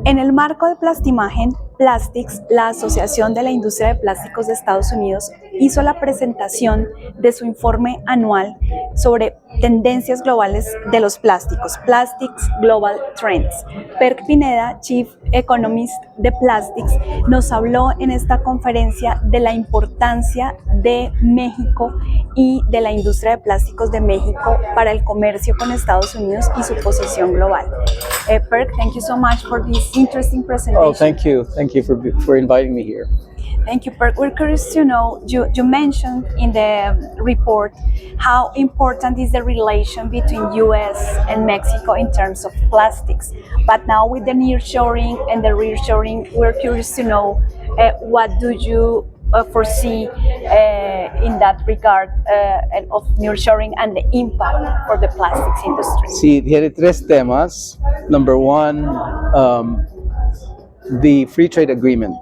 En el marco de Plastimagen, Plásticos, la Asociación de la Industria de Plásticos de Estados Unidos, hizo la presentación de su informe anual sobre tendencias globales de los plásticos, Plastics Global Trends. Perc Pineda, Chief Economist de Plastics, nos habló en esta conferencia de la importancia de México y de la industria de plásticos de México para el comercio con Estados Unidos y su posición global. Perc, thank you so much for this interesting presentation. Oh, thank you. Thank you for inviting me here. Thank you, Perc. We're curious to know, you mentioned in the report how important is the relation between US and Mexico in terms of plastics. But now with the nearshoring and the reshoring, we're curious to know what do you foresee in that regard of nearshoring and the impact for the plastics industry? Sí, tiene tres temas. Number one, the Free Trade Agreement,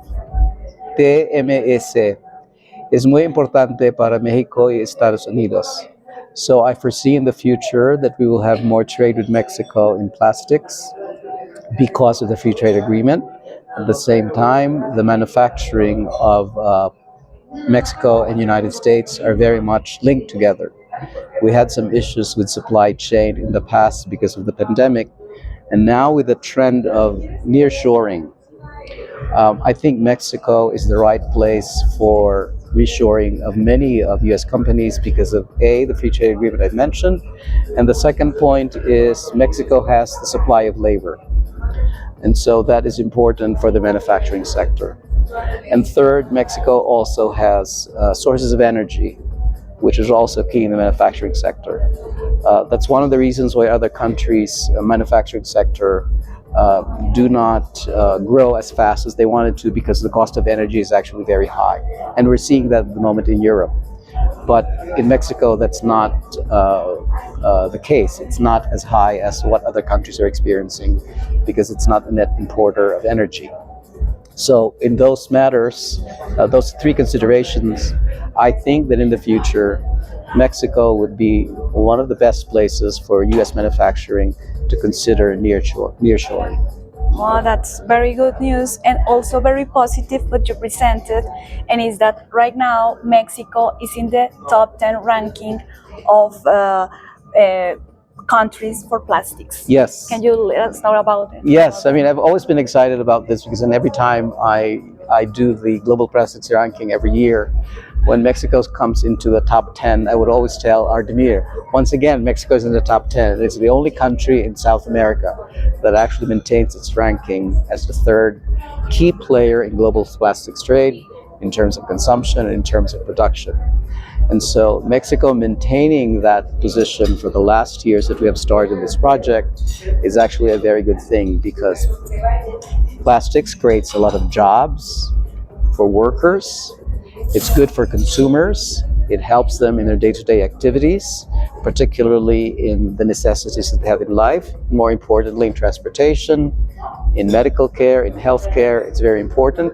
TMS, es muy importante para México y Estados Unidos. So I foresee in the future that we will have more trade with Mexico in plastics because of the Free Trade Agreement. At the same time, the manufacturing of Mexico and United States are very much linked together. We had some issues with supply chain in the past because of the pandemic, and now with the trend of nearshoring, I think Mexico is the right place for reshoring of many of U.S. companies because of A, the free trade agreement I mentioned, and the second point is Mexico has the supply of labor. And so that is important for the manufacturing sector. And third, Mexico also has sources of energy, which is also key in the manufacturing sector. That's one of the reasons why other countries' manufacturing sector do not grow as fast as they wanted to, because the cost of energy is actually very high. And we're seeing that at the moment in Europe. But in Mexico, that's not the case. It's not as high as what other countries are experiencing because it's not a net importer of energy. So in those matters, those three considerations, I think that in the future, Mexico would be one of the best places for U.S. manufacturing to consider nearshoring. Well, that's very good news and also very positive what you presented, and is that right now Mexico is in the top 10 ranking of countries for plastics. Yes. Can you let us know about it? Yes, I mean, I've always been excited about this because then every time I do the global plastics ranking every year, when Mexico comes into the top 10, I would always tell Ardemir, once again, Mexico is in the top 10. It's the only country in South America that actually maintains its ranking as the third key player in global plastics trade in terms of consumption and in terms of production. And so Mexico maintaining that position for the last years that we have started this project is actually a very good thing, because plastics creates a lot of jobs for workers. It's good for consumers. It helps them in their day-to-day activities, particularly in the necessities that they have in life. More importantly, in transportation, in medical care, in healthcare, it's very important.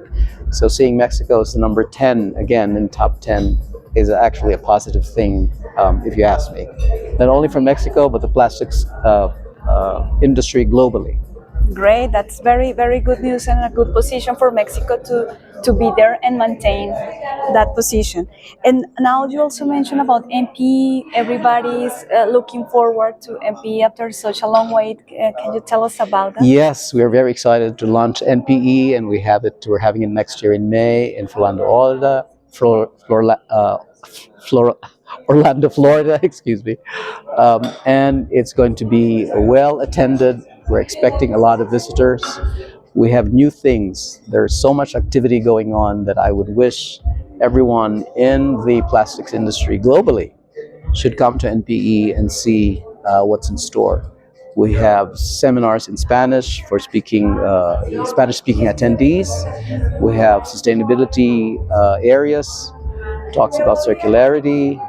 So seeing Mexico as the number 10, again, in top 10, is actually a positive thing, if you ask me. Not only for Mexico, but the plastics industry globally. Great, that's very, very good news and a good position for Mexico to be there and maintain that position. And now you also mentioned about NPE. Everybody's looking forward to NPE after such a long wait. Can you tell us about that? Yes, we are very excited to launch NPE, and we're having it next year in May in Orlando, Florida, excuse me. And it's going to be well attended. We're expecting a lot of visitors. We have new things. There's so much activity going on that I would wish everyone in the plastics industry globally should come to NPE and see what's in store. We have seminars in Spanish for Spanish-speaking attendees. We have sustainability areas, talks about circularity.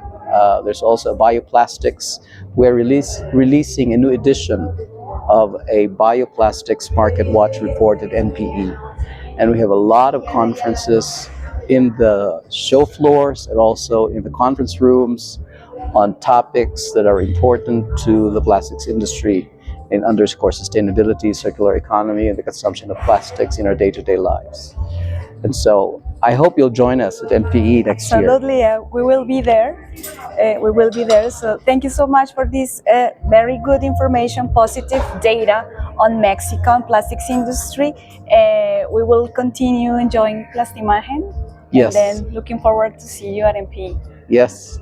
There's also bioplastics. We're releasing a new edition of a bioplastics market watch report at NPE. And we have a lot of conferences in the show floors and also in the conference rooms on topics that are important to the plastics industry and underscore sustainability, circular economy, and the consumption of plastics in our day-to-day lives. And so I hope you'll join us at MPE next year. Absolutely, we will be there. We will be there. So thank you so much for this very good information, positive data on Mexican plastics industry. We will continue enjoying Plastimagen. Yes. And then looking forward to see you at MPE. Yes.